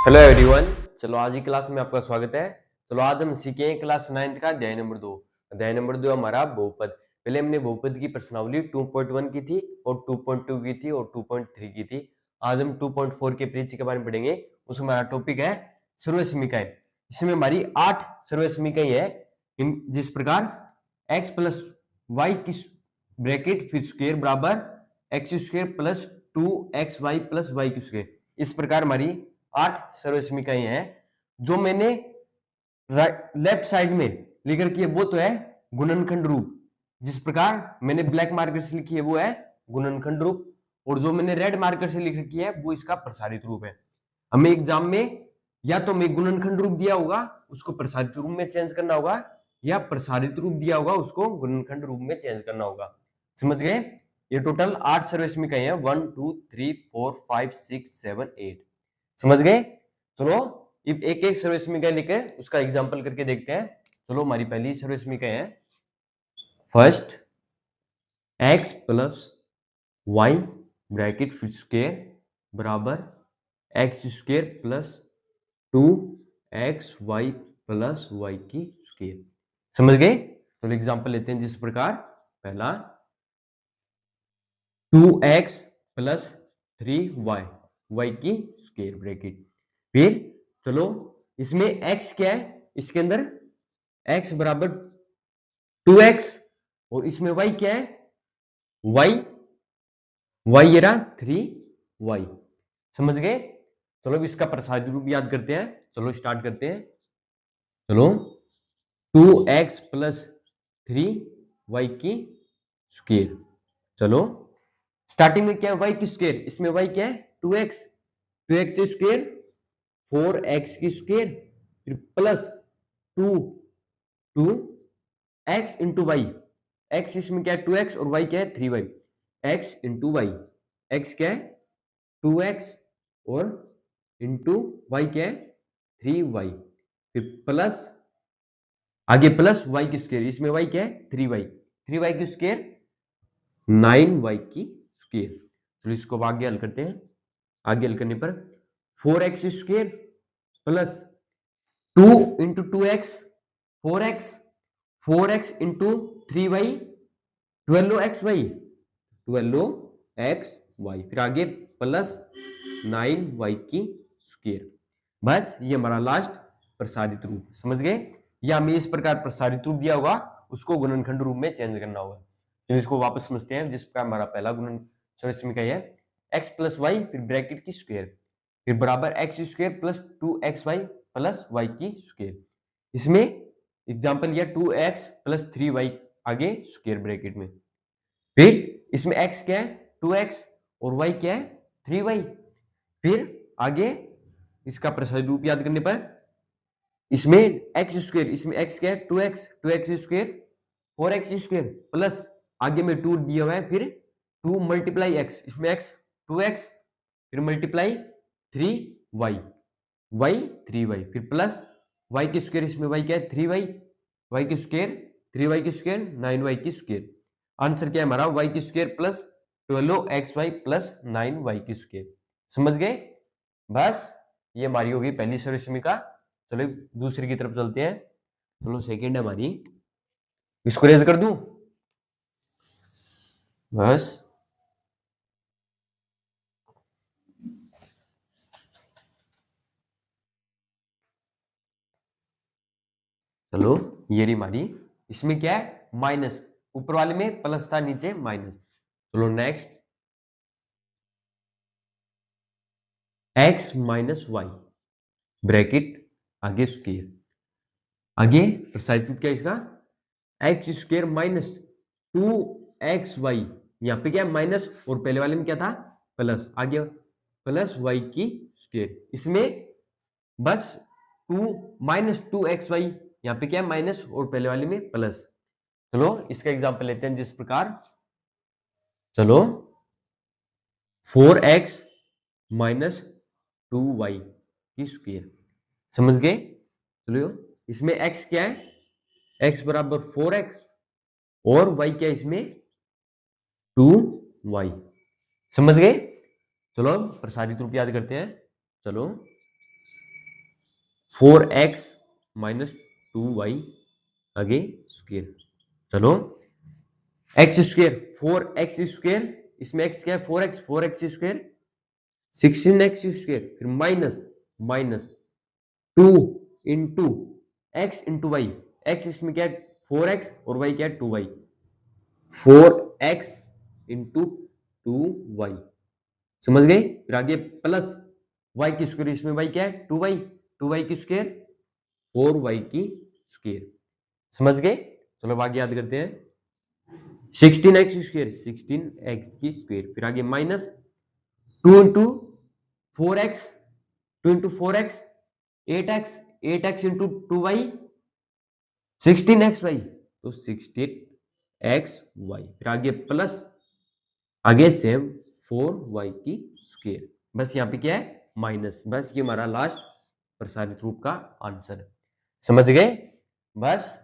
Hello everyone. चलो आज की क्लास में आपका स्वागत है। चलो आज हम सीखेंगे क्लास 9th का अध्याय नंबर 2। अध्याय नंबर 2 हमारा बहुपद। पहले हमने बहुपद की प्रश्नावली 2.1 की थी और 2.2 की थी और 2.3 की थी। आज हम 2.4 के परिचय के बारे में पढ़ेंगे। उसमें हमारा टॉपिक है सर्वसमीकाएं। इसमें हमारी 8 सर्वसमीकाएं है। जिस प्रकार x प्लस वाई की ब्रैकेट फिर स्क्वायर बराबर X square plus 2xy plus Y की स्क्वायर। इस प्रकार हमारी 8 सर्वसमीकाएं हैं। जो मैंने लेफ्ट साइड में लिख रखी है वो तो है गुणनखंड रूप। जिस प्रकार मैंने ब्लैक मार्कर से लिखी है वो है गुणनखंड रूप, और जो मैंने रेड मार्कर से लिख रखी है वो इसका प्रसारित रूप है। हमें एग्जाम में या तो मैं गुणनखंड रूप दिया होगा उसको प्रसारित रूप में चेंज करना होगा, या प्रसारित रूप दिया होगा उसको गुणनखंड रूप में चेंज करना होगा। समझ गए? ये टोटल 8 सर्वसमीकाएं हैं। 1 2 3 4 5 6 7 8। समझ गए? चलो एक एक सर्वसमीकाएं लेकर उसका एग्जांपल करके देखते हैं। चलो हमारी पहली सर्वसमीकाएं है first x plus Y bracket फिर स्क्वायर बराबर X square plus 2xy plus Y की स्क्वायर। समझ गए? तो एग्जांपल लेते हैं। जिस प्रकार पहला 2x प्लस 3y y की स्क्वायर ब्रैकेट। फिर चलो इसमें x क्या है, इसके अंदर x बराबर 2x और इसमें y क्या है, y ये रहा 3y। समझ गए? चलो अब इसका प्रसारित रूप याद करते हैं। चलो स्टार्ट करते हैं। चलो 2x प्लस 3y की स्क्वायर। चलो स्टार्टिंग में क्या है, y की स्क्वायर। इसमें y क्या है 2x, 2x स्क्वायर 4x की स्क्वायर फिर plus 2x into Y. x इसमें क्या है 2x और y क्या है 3y। x into Y, x क्या है 2x और इंटू y क्या है 3y। फिर प्लस आगे प्लस y की स्क्वायर। इसमें y क्या है 3y, 3y की स्क्वायर 9y की स्क्वायर। चलो इसको आगे हल करते हैं। आगे हल करने पर 4x square plus 2 into 2x 4x, 4x into 3y 12xy, 12xy फिर आगे प्लस 9y की स्क्वायर। बस ये हमारा लास्ट प्रसारित रूप। समझ गए? या हमें इस प्रकार प्रसारित रूप दिया होगा उसको गुणनखंड रूप में चेंज करना होगा। तो इसको वापस समझते हैं। जिस प्रकार हमारा पहला गुणन सर्वसमीका है x प्लस वाई फिर ब्रैकेट की स्क्वायर फिर बराबर X square plus 2xy plus Y की स्क्वायर। इसमें एग्जांपल लिया 2x प्लस 3y आगे स्क्वायर ब्रैकेट में। फिर इसमें x क्या है 2x और y क्या है 3y। फिर आगे इसका प्रसारित रूप याद करने पर इसमें x स्क्वायर, इसमें x क्या है 2x, 2x square 4x square plus आगे में 2 दिया हुआ है फिर 2 मल्टीप्लाई x, इसमें x 2x फिर मल्टीप्लाई 3y, y 3y फिर प्लस y की स्क्वायर। इसमें y क्या है 3y, y की स्क्वायर 3y की स्क्वायर 9y की स्क्वायर। आंसर क्या है हमारा y की square plus 12xy plus 9y की स्क्वायर। समझ गए? बस ये हमारी होगी पहली सर्वसमीका। चलो दूसरी की तरफ चलते हैं। चलो सेकंड है हमारी, इसको रेज कर दूं बस। चलो ये रही हमारी। इसमें क्या है माइनस, ऊपर वाले में प्लस था नीचे माइनस। चलो next x minus Y bracket आगे स्क्वायर। आगे प्रसारित क्या है इसका एक्स स्क्वायर माइनस 2xy। यहाँ पे क्या है माइनस और पहले वाले में क्या था प्लस, आगे प्लस y की स्क्वायर। इसमें बस 2 माइनस 2xy, यहाँ पे क्या है माइनस और पहले वाले में प्लस। चलो इसका एग्जांपल लेते हैं। जिस प्रकार चलो 4x माइनस 2y की स्क्वायर। समझ गए? चलो इसमें x क्या है, x बराबर 4x और y क्या है इसमें 2y। समझ गए? चलो प्रसारित रूप याद करते हैं। चलो 4x माइनस 2y आगे स्क्वायर। चलो एक्स स्क्वायर 4x स्क्वायर, इसमें x क्या है 4x, 4x square 16x square, फिर minus minus 2 into x into Y. X इसमें क्या है 4x और y क्या है 2y, 4x इंटू 2y। समझ गए? फिर आगे प्लस y की स्क्वायर, इसमें y क्या है 2y, 2y की स्क्वायर 4y की स्क्वायर। समझ गए? चलो अब आगे याद करते हैं। 16x स्क्वायर, 16x की स्क्वायर, फिर आगे minus 2 into 4x, 2 into 4x 8x, 8x into 2y 16xy, तो 16xy, फिर आगे प्लस आगे सेम 4y की स्क्वायर। बस यहाँ पे क्या है माइनस। बस ये हमारा लास्ट प्रसारित रूप का आंसर है। समझ गए? बस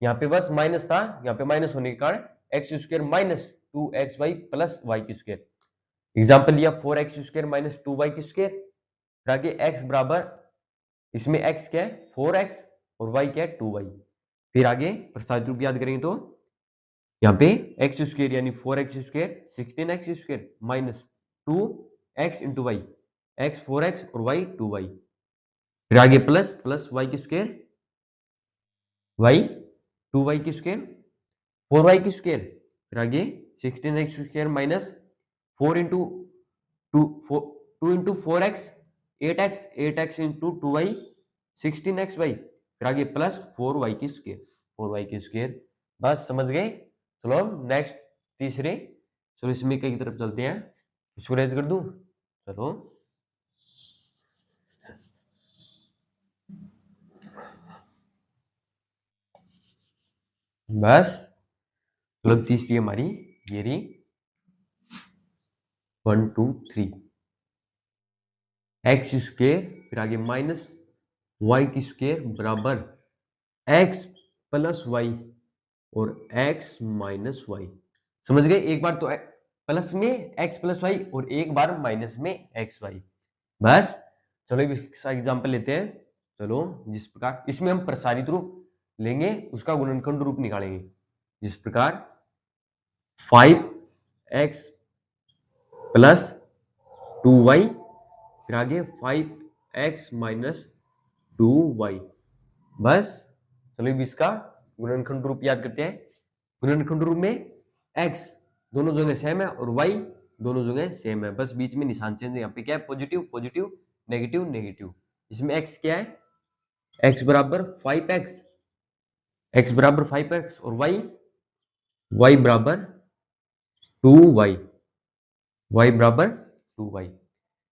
यहाँ पे बस माइनस था, यहाँ पे माइनस होने के कारण X square minus 2xy plus Y की स्क्वायर। एग्जाम्पल लिया 4x स्क्वायर माइनस 2y की स्क्वायर, फिर आगे x बराबर, इसमें x क्या है 4x और y क्या है 2y। फिर आगे प्रसारित रूप याद करेंगे तो यहाँ पे एक्स स्क्वायर यानी 4x square 16x square minus 2x into Y, X 4x और y 2y, फिर आगे प्लस प्लस y की स्क्वायर, y 2y की स्क्वायर 4y की स्क्वायर, फिर आगे 16x square minus 4 into 2 into 4x 8x, 8x into 2y 16xy, फिर आगे प्लस 4y की स्क्वायर, 4y की स्क्वायर। बस समझ गए? चलो नेक्स्ट तीसरे इसमें की तरफ चलते हैं। इसको रेज कर दूं। चलो बस चलो तीसरी हमारी ये रही 1 2 3 एक्स स्क्वायर, फिर आगे माइनस वाई की स्क्वायर बराबर एक्स प्लस वाई और एक्स माइनस वाई। समझ गए? एक बार तो प्लस में एक्स प्लस वाई और एक बार माइनस में एक्स वाई। बस चलो इसका एग्जांपल लेते हैं। चलो जिस प्रकार इसमें हम प्रसारित रूप लेंगे उसका गुणनखंड रूप निकालेंगे। जिस प्रकार 5x प्लस 2y, फिर आगे 5x माइनस 2y। बस चलो अब इसका गुणनखंड रूप याद करते हैं। गुणनखंड रूप में x दोनों जगह सेम है और y दोनों जगह सेम है, बस बीच में निशान चेंज है। यहाँ पे क्या है पॉजिटिव पॉजिटिव नेगेटिव नेगेटिव। इसमें x क्या है x बराबर 5x, x बराबर 5x और y बराबर 2y, y बराबर 2y।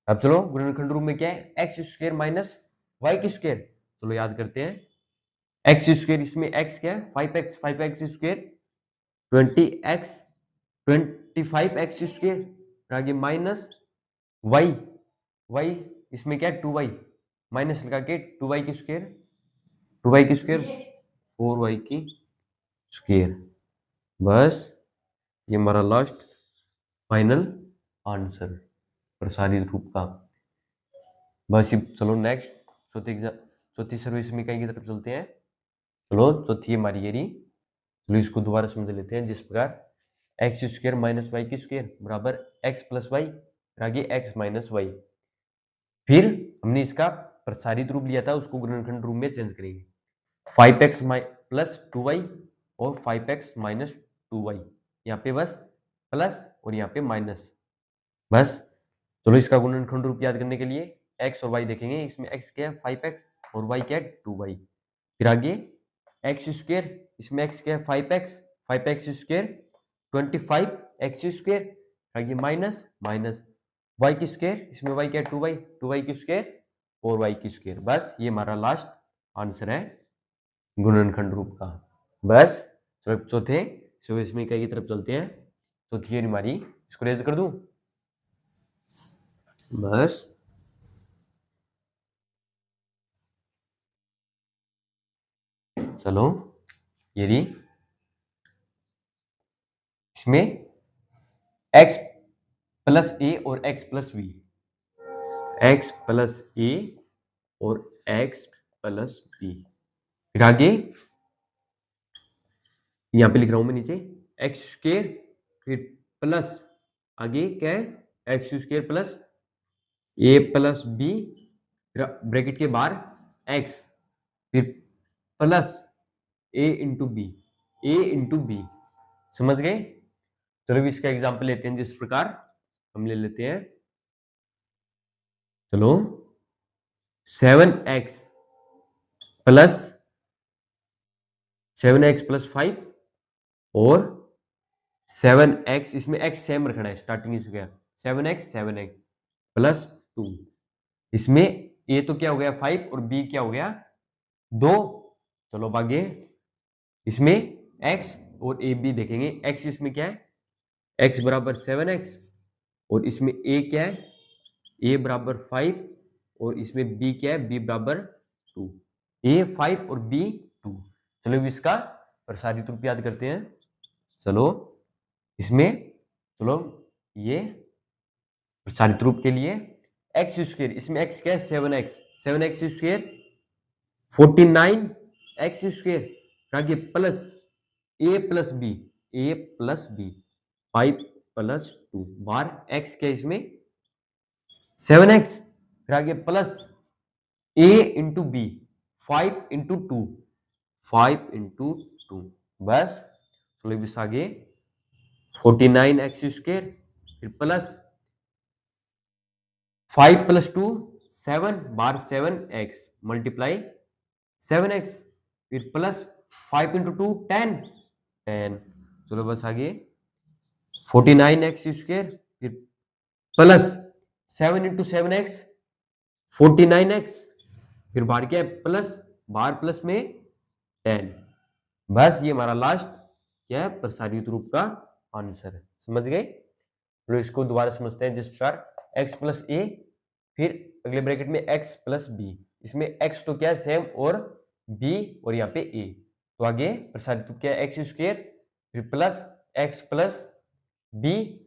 अब चलो गुणनखंड रूप में क्या है एक्स स्क्वायर माइनस वाई की स्क्वायर। चलो याद करते हैं। एक्स स्क्वायर, इसमें x क्या है 5x, 5x square 20x 25x square, आगे माइनस y, y इसमें क्या है 2y, माइनस लगा के 2y की स्क्वायर 2y की स्क्वायर 4y की स्क्वायर। बस ये हमारा लास्ट फाइनल आंसर प्रसारित रूप का। बस चलो नेक्स्ट चौथी सर्विस में कहीं की तरफ चलते हैं। चलो चौथी हमारी ये रही। चलो इसको दोबारा समझ लेते हैं। जिस प्रकार एक्स स्क्वायर माइनस वाई की स्क्वायर बराबर एक्स प्लस वाई, आगे एक्स माइनस वाई। फिर हमने इसका प्रसारित रूप लिया था, उसको गुणनखंड रूप में चेंज करेंगे। 5x प्लस 2y और 5x माइनस 2y, यहाँ पे बस प्लस और यहाँ पे माइनस। बस चलो इसका गुणनखंड रूप याद करने के लिए x और y देखेंगे। इसमें x क्या है 5x और y क्या है 2y। फिर आगे एक्स स्क्वायर, इसमें x क्या है 5x, 5x square 25x square, आगे माइनस माइनस y की स्क्वायर, इसमें y क्या है 2y, 2y की स्क्वायर 4y की स्क्वायर। बस ये हमारा लास्ट आंसर है गुणनखंड रूप का। बस चलो चौथे इसमें कई की तरफ चलते हैं। चौथी हमारी इसको रेज कर दूं। बस चलो ये रही। इसमें x प्लस ए और x plus b, x plus a और x प्लस बी। फिर आगे यहां पे लिख रहा हूं मैं नीचे एक्स स्क्वायर, फिर प्लस आगे क्या है एक्स स्क्वायर प्लस ए प्लस बी, ब्रैकेट के बाहर एक्स, फिर प्लस ए इंटू बी, ए इंटू बी। समझ गए? चलो भी इसका एग्जाम्पल लेते हैं, जिस प्रकार हम ले लेते हैं, चलो 7x प्लस 5 और 7x, इसमें x सेम रखना है, स्टार्टिंग से गया 7x प्लस 2, इसमें a तो क्या हो गया 5 और b क्या हो गया 2। चलो अब आगे इसमें x और a b देखेंगे। x इसमें क्या है x बराबर 7x और इसमें a क्या है a बराबर 5 और इसमें b क्या है b बराबर 2, a 5 और b 2। चलो अब इसका प्रसारित रूप याद करते हैं। चलो इसमें चलो ये प्रसारित रूप के लिए एक्स स्क्वायर, इसमें एक्स क्या है 7x स्क्वायर 49x स्क्वायर आगे plus a plus B 5 plus 2 बार x क्या है इसमें 7x, फिर आगे plus a into B 5 into 2 बस। चलो इस आगे 49x स्क्वायर, फिर प्लस 5 प्लस 2 7 बार 7x मल्टीप्लाई 7x, फिर प्लस 5 इंटू 2 10। चलो बस आगे 49x स्क्वायर, फिर प्लस 7 इंटू 7x 49x, फिर बाहर क्या है प्लस, बाहर प्लस में 10। बस ये हमारा लास्ट क्या है प्रसारित रूप का आंसर है। समझ गए? चलो इसको दोबारा समझते हैं, जिस प्रकार x प्लस ए, फिर अगले ब्रैकेट में x प्लस बी, इसमें x तो क्या है सेम और b और यहाँ पे a, तो आगे प्रसारित रूप क्या है एक्स स्क्वायर, फिर प्लस x प्लस बी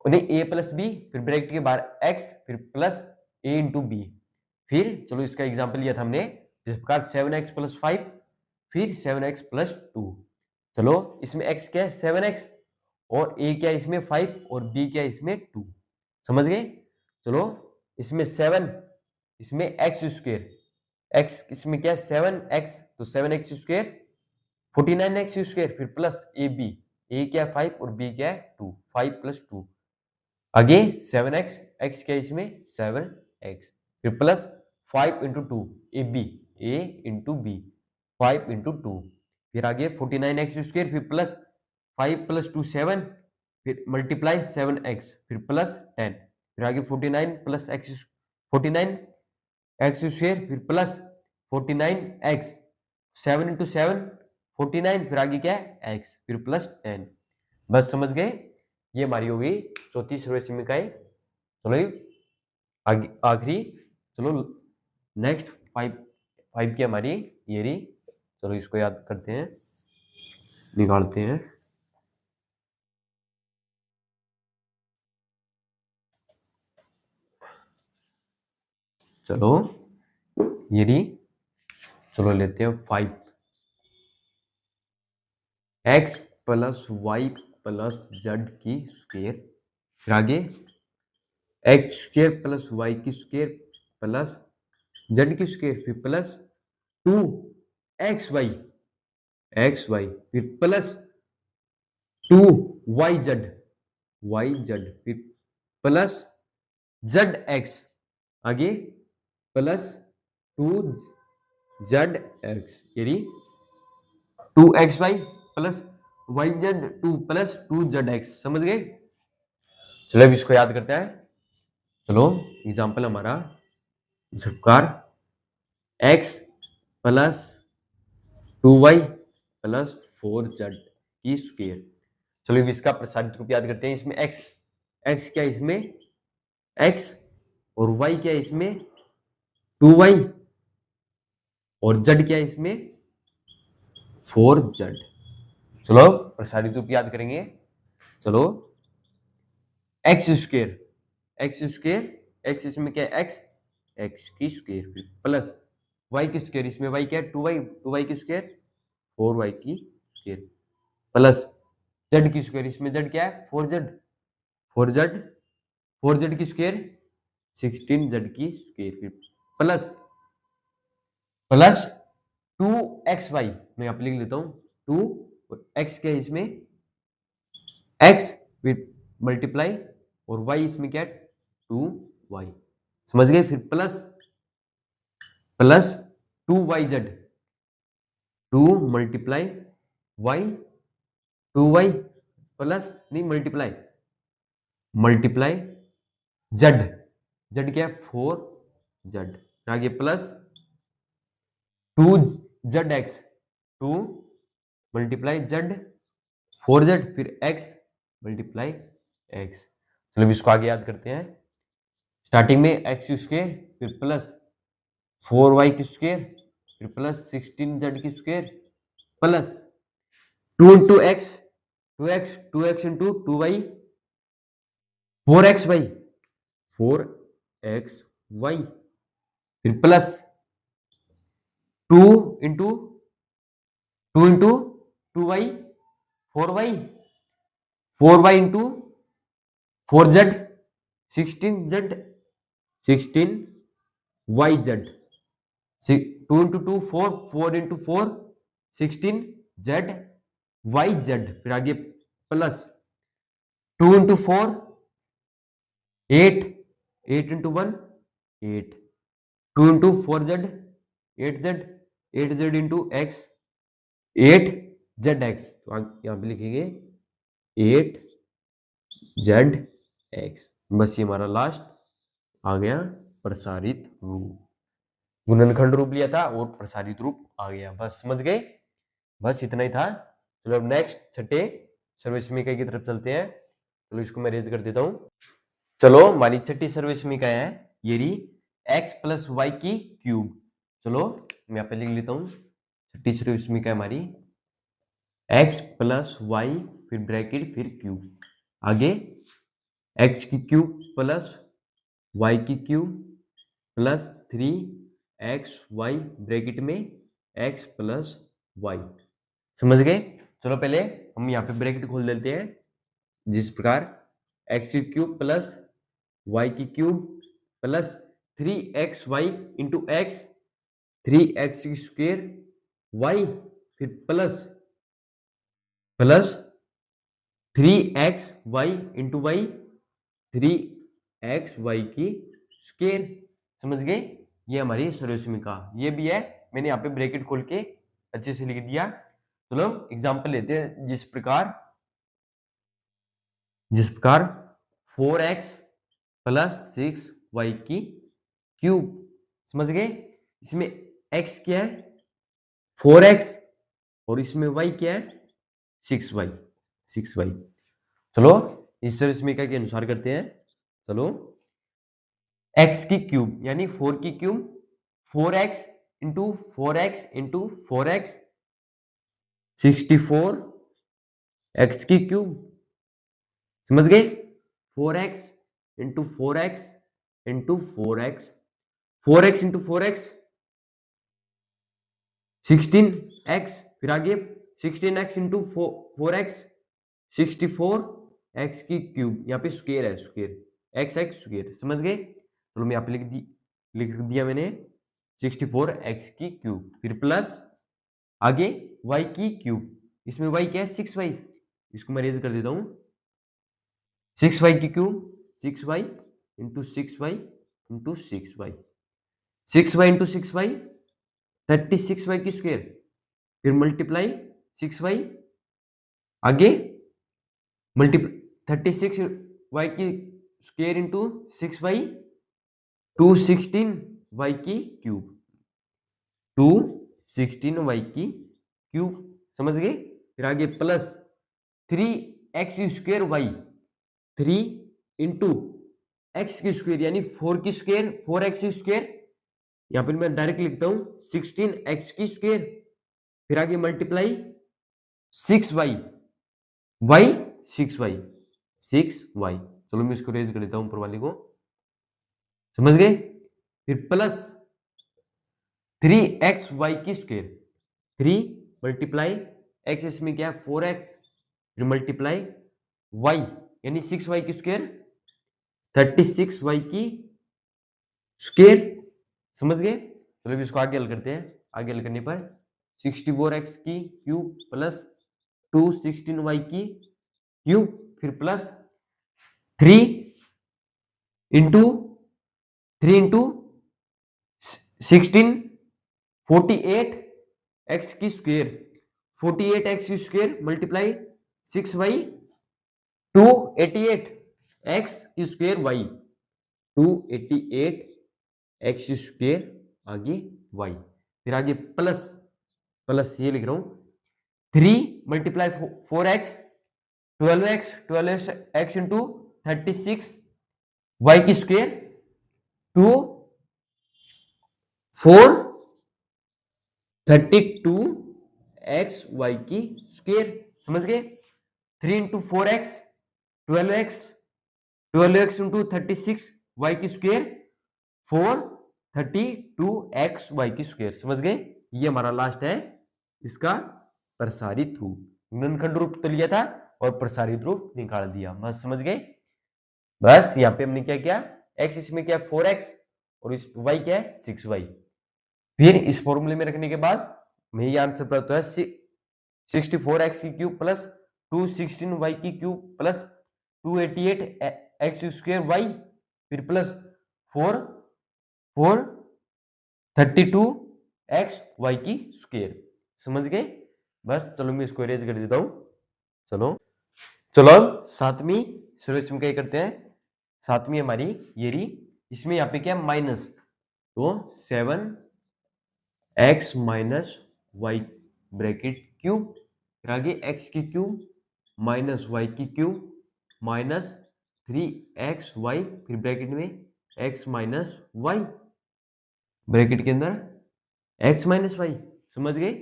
नहीं a प्लस बी, फिर ब्रैकेट के बाहर x, फिर प्लस a इंटू बी। फिर चलो इसका एग्जाम्पल लिया था हमने, जिस प्रकार 7x प्लस 5 फिर 7x प्लस 2। चलो इसमें x क्या है 7x और a क्या है इसमें 5 और b क्या है इसमें 2। समझ गए? चलो इसमें 7, इसमें x स्क्वायर, x इसमें क्या है 7x तो 7x स्क्वायर 49x स्क्वायर, फिर प्लस a क्या है 5 और b क्या है 2, 5 प्लस 2 आगे 7x, x क्या है इसमें 7x, फिर plus 5 into 2 a into B 5 into 2, फिर आगे 49x स्क्वायर, फिर प्लस 5 प्लस 2 7, फिर मल्टीप्लाई 7x, फिर प्लस 10, फिर आगे 49 प्लस x 49x स्क्वायर, फिर प्लस 49x 7 इंटू 7 49, फिर आगे क्या है x, फिर प्लस 10। बस समझ गए? ये हमारी हो गई चौथी सर्वसमीकाएं। चलो आखिरी, चलो नेक्स्ट 5 की हमारी ये रही। चलो इसको याद करते हैं, निकालते हैं। चलो ये रही, चलो लेते हैं 5 x plus Y plus Z की स्क्वायर, फिर आगे एक्स स्क्वायर प्लस वाई की स्क्वायर प्लस जेड की स्क्वायर, फिर प्लस 2 एक्स वाई फिर प्लस 2 वाई जेड फिर प्लस जेड एक्स आगे प्लस 2 जेड एक्स, यानी 2xy plus Y Z 2 plus 2 Z X. समझ गए? चलो अब इसको याद करते हैं। चलो एग्जाम्पल हमारा इस प्रकार x plus 2y plus 4z की स्क्वायर। चलो अब इसका प्रसारित रूप याद करते हैं। इसमें x क्या है इसमें x और y क्या है इसमें 2y और z क्या है इसमें 4z। चलो प्रसारित रूप याद करेंगे। चलो एक्स स्क्वायर एक्स इसमें क्या है x की स्क्वायर, फिर प्लस वाई की स्क्वायर, इसमें वाई क्या है 2y की स्क्वायर 4y की स्क्वायर प्लस जेड की स्क्वायर, इसमें जेड क्या है 4z 4z की स्क्वायर 16z की स्क्वायर फिर प्लस प्लस 2xy, मैं यहाँ पे लिख लेता हूँ 2 और x क्या है इसमें x फिर मल्टीप्लाई और y इसमें क्या है 2y, समझ गए। फिर plus plus 2yz 2 multiply y 2y plus नहीं मल्टीप्लाई मल्टीप्लाई z z क्या है 4z, आगे plus 2zx 2 multiply z 4z फिर x मल्टीप्लाई x। चलो अब इसको आगे याद करते हैं। स्टार्टिंग में एक्स की स्क्वायर फिर प्लस 4y की स्क्वायर फिर प्लस 16z की square plus 2 into x 2x into 2y 4xy 4xy फिर plus 2 into 2 into 2y 4y 4y into 4z 16z 16yz 2 into 2 4 4 into 4 16z yz फिर आगे plus 2 into 4 8 8 into 1 8 2 into 4z 8z 8z into x 8zx, तो यहाँ पे लिखेंगे 8zx। बस ये हमारा लास्ट आ गया प्रसारित रूप, गुणनखंड रूप लिया था और प्रसारित रूप आ गया, बस समझ गए, बस इतना ही था। चलो अब नेक्स्ट छठे सर्वसमीकरण की तरफ चलते हैं। चलो इसको मैं रेज कर देता हूं। चलो हमारी छठी सर्वसमीकरण है ये रही x प्लस वाई की क्यूब। चलो मैं यहाँ पे लिख लेता हूँ छठी सर्वसमीकरण हमारी x प्लस वाई फिर ब्रैकेट फिर क्यूब, आगे x की क्यूब प्लस y की क्यूब प्लस 3xy ब्रैकेट में x प्लस वाई, समझ गए। चलो पहले हम यहाँ पे ब्रैकेट खोल देते हैं, जिस प्रकार x की क्यूब प्लस y की cube plus 3xy into X 3x की स्क्वायर y फिर plus plus 3xy into Y 3xy की स्क्वायर, समझ गए। ये हमारी सर्वसमीकरण ये भी है, मैंने यहाँ पे ब्रैकेट खोल के अच्छे से लिख दिया। चलो हम एग्जांपल लेते हैं, जिस प्रकार 4x प्लस 6y की क्यूब, समझ गए। इसमें x क्या है 4x और इसमें y क्या है 6y 6y। चलो इस सर्वसमीकरण के अनुसार करते हैं। चलो x की क्यूब यानी 4 की cube 4x into 4x into 4x 64 x की क्यूब, समझ गए। 4x into 4x into 4x 4x into 4x 16x फिर आगे 16x इंटू 4x 64x की क्यूब, यहाँ पे स्क्वायर है स्क्वायर x स्क्वायर, समझ गए। चलो मैं यहाँ पे लिख दिया मैंने 64x की क्यूब फिर प्लस आगे y की क्यूब, इसमें y क्या है 6y, इसको मैं रेज कर देता हूँ 6y की cube 6y into 6y into 6y 6y into 6y 36y की स्क्वायर फिर मल्टीप्लाई 6y आगे मल्टीप्लाई 36y की स्क्वायर इंटू 6y 216y की क्यूब 216y की क्यूब, समझ गए। फिर आगे plus 3x square y 3 into x की स्क्वायर यानी 4 की स्क्वायर 4x स्क्वायर, यहां पर मैं डायरेक्ट लिखता हूं 16x की स्क्वायर फिर आगे multiply 6y y 6y 6y। चलो मैं इसको रेज कर देता हूं ऊपर वाले को, समझ गए। फिर प्लस 3xy की स्क्वायर, 3 मल्टीप्लाई x, इसमें क्या है 4x, फिर मल्टीप्लाई y यानी 6y की स्क्वायर, 36y की स्क्वायर। समझ गए? चलो अब इसको आगे हल करते हैं। आगे हल करने पर 64x की क्यूब प्लस 216y की क्यूब, फिर प्लस 3 इंटू 16 48 एक्स की स्क्वायर, 48 एक्स की स्क्वायर मल्टीप्लाई 6y 288 एक्स की स्क्वायर y, 288 एक्स की स्क्वायर आगे y, फिर आगे प्लस प्लस ये लिख रहा हूं 3 multiply 4x 12x into 36 y की स्क्वायर 2 4 32 एक्स वाई की स्क्वायर। समझ गए? 3 into 4x 12x into 36 Y की स्क्वायर 432 एक्स वाई की स्क्वायर। समझ गए? ये हमारा लास्ट है इसका प्रसारित रूप। गुणनखंड रूप तो लिया था और प्रसारित रूप निकाल दिया। बस समझ गए? बस यहां पे हमने क्या किया, x इसमें क्या है 4x और इस y क्या है 6y। फिर इस फॉर्मूले में रखने के बाद हमें ये आंसर प्राप्त हुआ 64x की क्यूब प्लस 216y की cube plus 288 x square y, फिर प्लस 32 एक्स वाई की स्क्वायर। समझ गए? बस चलो मैं इसको इरेज कर देता हूं। चलो चलो सातवीं सर्वेक्षण क्या करते हैं। सातवीं हमारी ये रही, इसमें यहाँ पे क्या है माइनस, तो 7x minus Y bracket cube, फिर आगे x की क्यूब माइनस वाई की क्यूब माइनस 3xy, फिर ब्रैकेट में x माइनस वाई, ब्रैकेट के अंदर x माइनस वाई। समझ गए?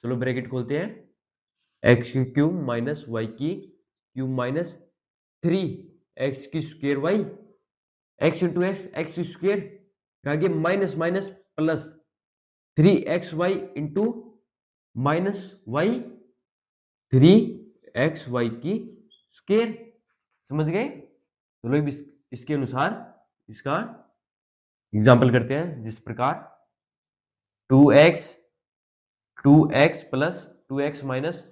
चलो ब्रैकेट खोलते हैं, x की क्यूब माइनस वाई की क्यूब माइनस 3x की square Y, x into X square, फिर आगे minus minus plus 3xy into minus Y 3xy की स्क्वायर। समझ गए? चलो इसके अनुसार इसका एग्जाम्पल करते हैं। जिस प्रकार 2x plus 2x minus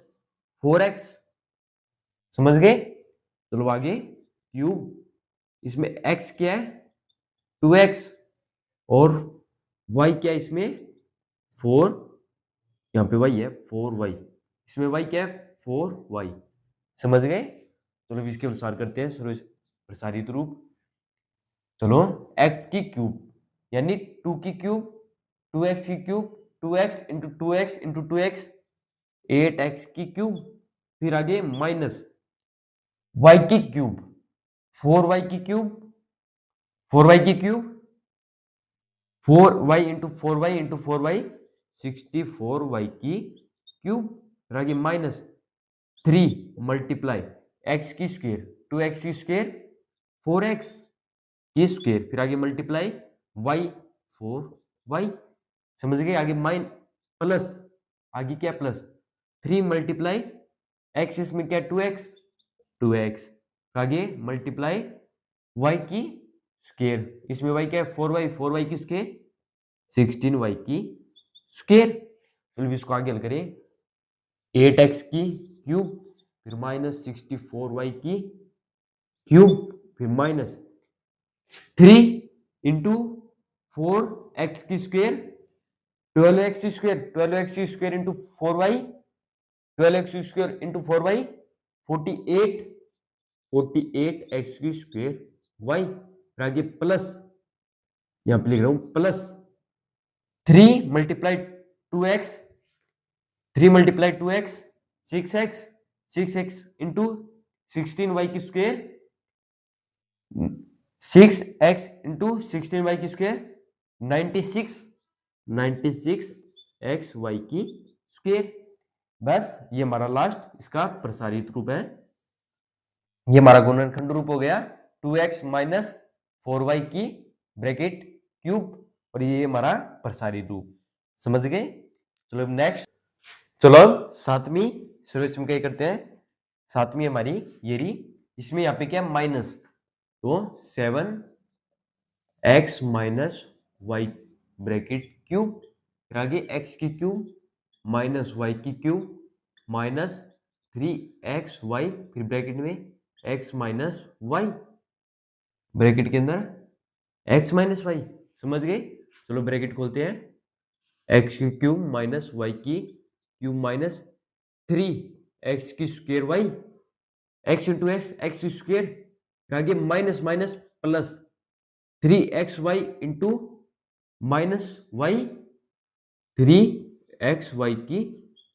4x। समझ गए? चलो आगे क्यूब, इसमें x क्या है 2x और y क्या है इसमें 4, यहाँ पे y है 4y, इसमें y क्या है 4y। समझ गए? चलो इसके अनुसार करते हैं सर्व प्रसारित रूप। चलो x की क्यूब यानी 2 की क्यूब 2x की cube 2x into 2x into 2x 8x की क्यूब, फिर आगे माइनस y की क्यूब 4y की क्यूब 4y की cube 4y into 4y into 4y 64y की क्यूब, फिर आगे माइनस 3 मल्टीप्लाई x की स्क्वायर 2x की स्क्वायर 4x की स्क्वायर, फिर आगे मल्टीप्लाई y 4y। समझ गए? आगे माइन प्लस, आगे क्या प्लस 3 मल्टीप्लाई x, इसमें क्या 2x आगे मल्टीप्लाई y की स्क्वायर, इसमें y क्या है 4y की स्क्वायर 16y की स्क्वायर। चलो इसको आगे हल करें, 8x की क्यूब फिर माइनस 64y की क्यूब, फिर माइनस 3 इंटू 4x की स्क्वायर 12x की square into 4y 12x square into 4y 48 x की स्क्वायर y, फिर आगे प्लस, यहां पे लिख रहा हूं plus 3 multiply 2x 6x into 16y की स्क्वायर 6x इंटू 16y की स्क्वायर 96 एक्स वाई की स्क्वायर। बस ये हमारा लास्ट इसका प्रसारित रूप है। ये हमारा गुणनखंड रूप हो गया 2x माइनस 4y की ब्रैकेट क्यूब, और ये हमारा प्रसारित रूप। समझ गए? चलो अब नेक्स्ट, चलो अब सातवीं सर्वेक्षण क्या करते हैं। सातवीं हमारी ये रही, इसमें यहाँ पे क्या माइनस, तो 7x minus Y bracket cube, फिर आगे x की क्यूब माइनस वाई की क्यूब माइनस 3xy, फिर ब्रैकेट में x माइनस वाई, ब्रैकेट के अंदर x माइनस वाई। समझ गए? चलो ब्रैकेट खोलते हैं, x की क्यूब माइनस वाई की क्यूब माइनस 3x की square Y, x into x x square, आगे minus minus plus 3xy into minus Y 3xy की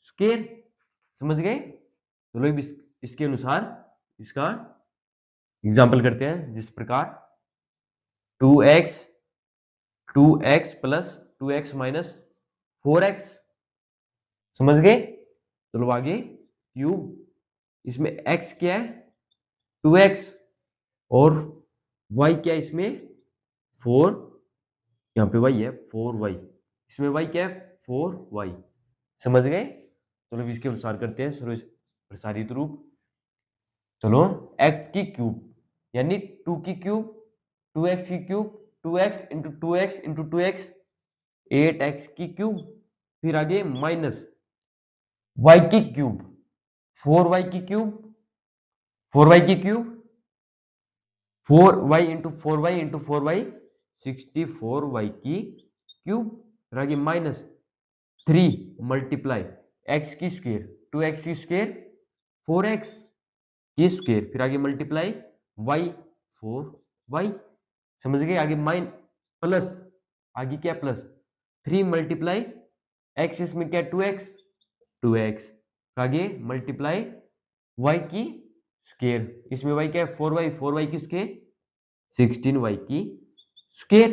स्क्वायर। समझ गए? चलो अब इसके अनुसार इसका एग्जाम्पल करते हैं, जिस प्रकार 2x plus 2x minus 4x। समझ गए? चलो आगे क्यूब, इसमें x क्या है 2x और y क्या है इसमें 4, यहाँ पे y है 4y, इसमें y क्या है 4y। समझ गए? चलो अब इसके अनुसार करते हैं सर्व प्रसारित रूप। चलो x की क्यूब यानी 2 की क्यूब 2x की cube 2x into 2x into 2x 8x की क्यूब, फिर आगे माइनस y की क्यूब 4y की क्यूब 4y की cube 4y into 4y into 4y 64y की क्यूब, फिर आगे माइनस 3 मल्टीप्लाई x की स्क्वायर 2x की स्क्वायर 4x की स्क्वायर, फिर आगे मल्टीप्लाई y 4y। समझ गए? आगे माइन प्लस, आगे क्या प्लस 3 मल्टीप्लाई x, इसमें क्या 2x आगे मल्टीप्लाई y की स्क्वायर, इसमें y क्या है 4y की स्क्वायर 16y की स्क्वायर।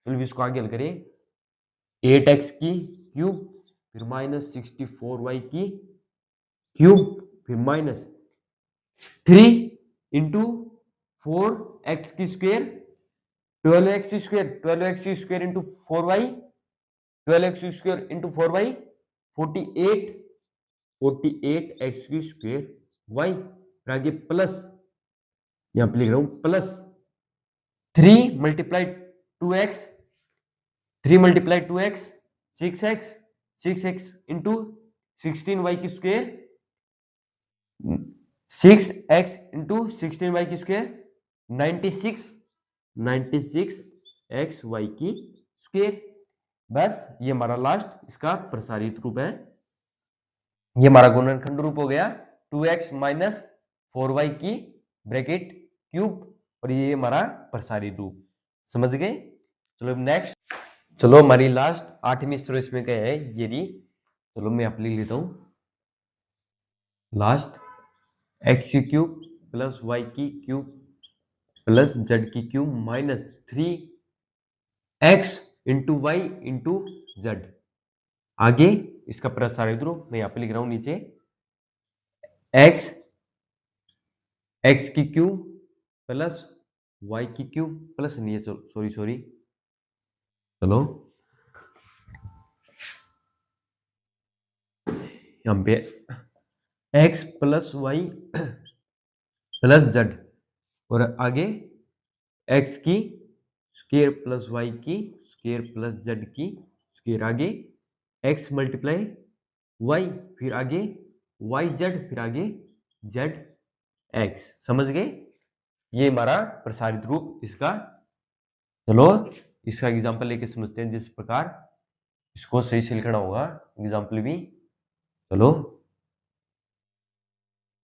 चलो इसको आगे हल करें, 8x की क्यूब फिर माइनस 64y की क्यूब, फिर माइनस 3 इंटू 4x की square 12x square into 4y 12x square into 4y 48x की स्क्वायर y, फिर आगे प्लस, यहां पे लिख रहा हूं plus 3 multiply 2x 6x into 16y की स्क्वायर 6x इंटू 16y की स्क्वायर 96xy की स्क्वायर। बस ये हमारा लास्ट इसका प्रसारित रूप है, ये हमारा गुणनखंड रूप हो गया 2x माइनस 4y की ब्रैकेट क्यूब, और ये हमारा प्रसारित रूप। समझ गए? चलो नेक्स्ट, चलो हमारी लास्ट आठवीं स्तर इसमें क्या है ये रही। चलो मैं आप लिख लेता हूं, लास्ट x की क्यूब प्लस y की क्यूब प्लस z की cube minus 3x into Y into Z. आगे इसका प्रसारित रूप मैं यहां पे लिख रहा हूं नीचे, x की क्यूब प्लस y की क्यूब प्लस नहीं है, सॉरी चलो यहां पे x plus Y plus Z, और आगे x की स्क्वायर प्लस वाई की स्क्वायर प्लस जेड की स्क्वायर, आगे x मल्टीप्लाई y, फिर आगे y जेड, फिर आगे जेड x। समझ गए? ये हमारा प्रसारित रूप इसका। चलो इसका एग्जांपल लेके समझते हैं, जिस प्रकार इसको सही से लिखना होगा एग्जांपल भी। चलो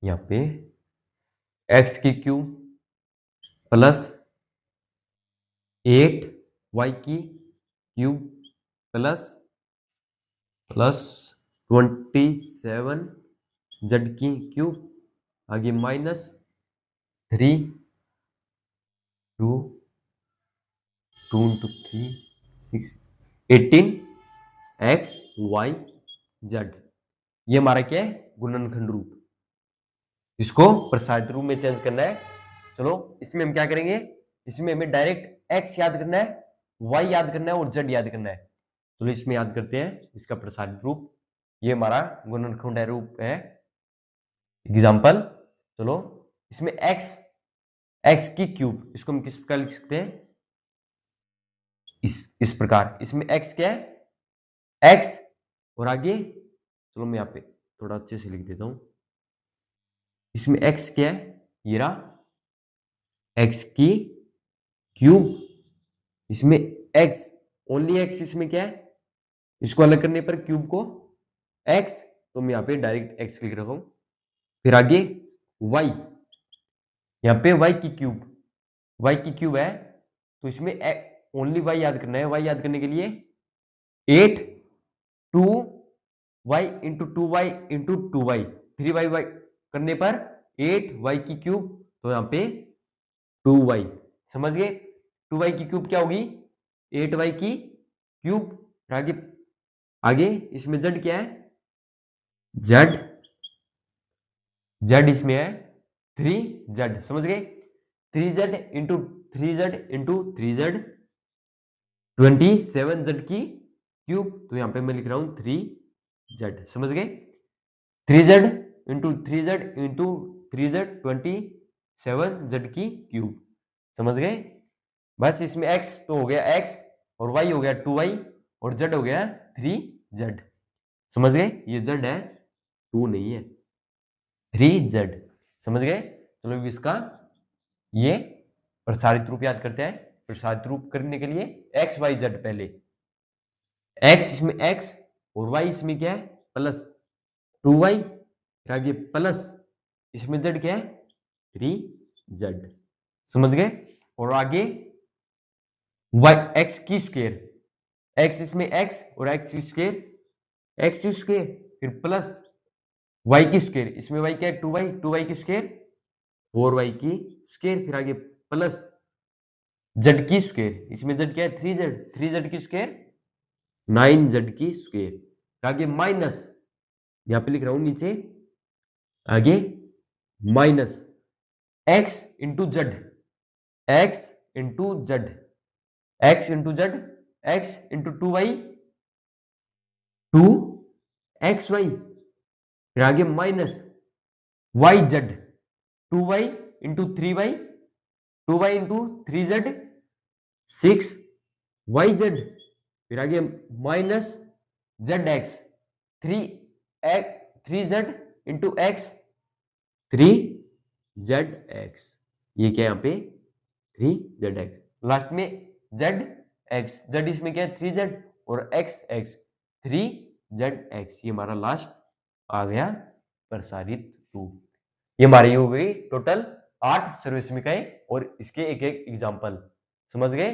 यहाँ पे x की क्यूब प्लस 8y की क्यूब प्लस 27 जेड की क्यूब, आगे माइनस 3 2 इंटू 3 6 18xyz। ये हमारा क्या है गुणनखंड रूप, इसको प्रसारित रूप में चेंज करना है। चलो इसमें हम क्या करेंगे, इसमें हमें डायरेक्ट x याद करना है, y याद करना है और z याद करना है। चलो इसमें याद करते हैं इसका प्रसारित रूप। ये हमारा गुणनखंड रूप है। एग्जाम्पल, चलो इसमें एक्स की क्यूब, इसको हम किस प्रकार लिख सकते हैं, इस प्रकार। इसमें एक्स क्या है, एक्स, और आगे चलो मैं यहाँ पे थोड़ा अच्छे से लिख देता हूं। इसमें एक्स क्या है, ये रहा एक्स की क्यूब। इसमें एक्स, ओनली एक्स, इसमें क्या है, इसको अलग करने पर क्यूब को एक्स, तो मैं यहाँ पे डायरेक्ट एक्स लिख रहा हूं। फिर आगे वाई, यहाँ पे वाई की क्यूब है, तो इसमें ओनली वाई याद करना है। वाई याद करने के लिए 8 2 Y into 2y into 2y, 3y Y करने पर 8y की क्यूब, तो यहाँ पे 2y। समझ गए, 2y की क्यूब क्या होगी, 8y की क्यूब। आगे आगे इसमें z क्या है, z इसमें है 3z। समझ गए, 3z into 3z into 3z, 27z की क्यूब, तो यहां पे मैं लिख रहा हूं 3z। समझ गए, 3z into 3z into 3z, 27z की क्यूब। समझ गए, बस इसमें x तो हो गया x, और y हो गया 2y, और z हो गया 3z। समझ गए, ये z है, 2 नहीं है, 3z। समझ गए, चलो इसका ये प्रसारित रूप याद करते हैं। प्रसारित रूप करने के लिए x y z, पहले x, इसमें x और y इसमें क्या है, प्लस 2y, फिर आगे प्लस इसमें z क्या है, 3z। समझ गए, और आगे y x की स्क्वायर, x इसमें x और x की स्क्वायर, फिर प्लस y की स्क्वायर, इसमें y क्या है, 2y की स्क्वायर, 4y की स्क्वायर, फिर आगे प्लस z की स्क्वायर, इसमें z क्या है, 3z की स्क्वायर, 9z की स्क्वायर। आगे माइनस, यहां पे लिख रहा हूं नीचे, आगे minus x into Z, x into Z, x into Z, x into 2y, 2xy, फिर आगे minus yz, 2y into 3y, 2y into 3z, 6yz, फिर आगे minus zx, 3z into x, 3zx। ये क्या है यहाँ पे, 3zx। लास्ट में zx, z इसमें क्या है, 3z, और x 3zx। ये हमारा लास्ट आ गया प्रसारित रूप। ये हमारी हो गई टोटल 8 सर्वसमीकरण और इसके एक एक एग्जाम्पल। समझ गए,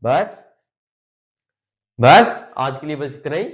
बस आज के लिए बस इतना ही।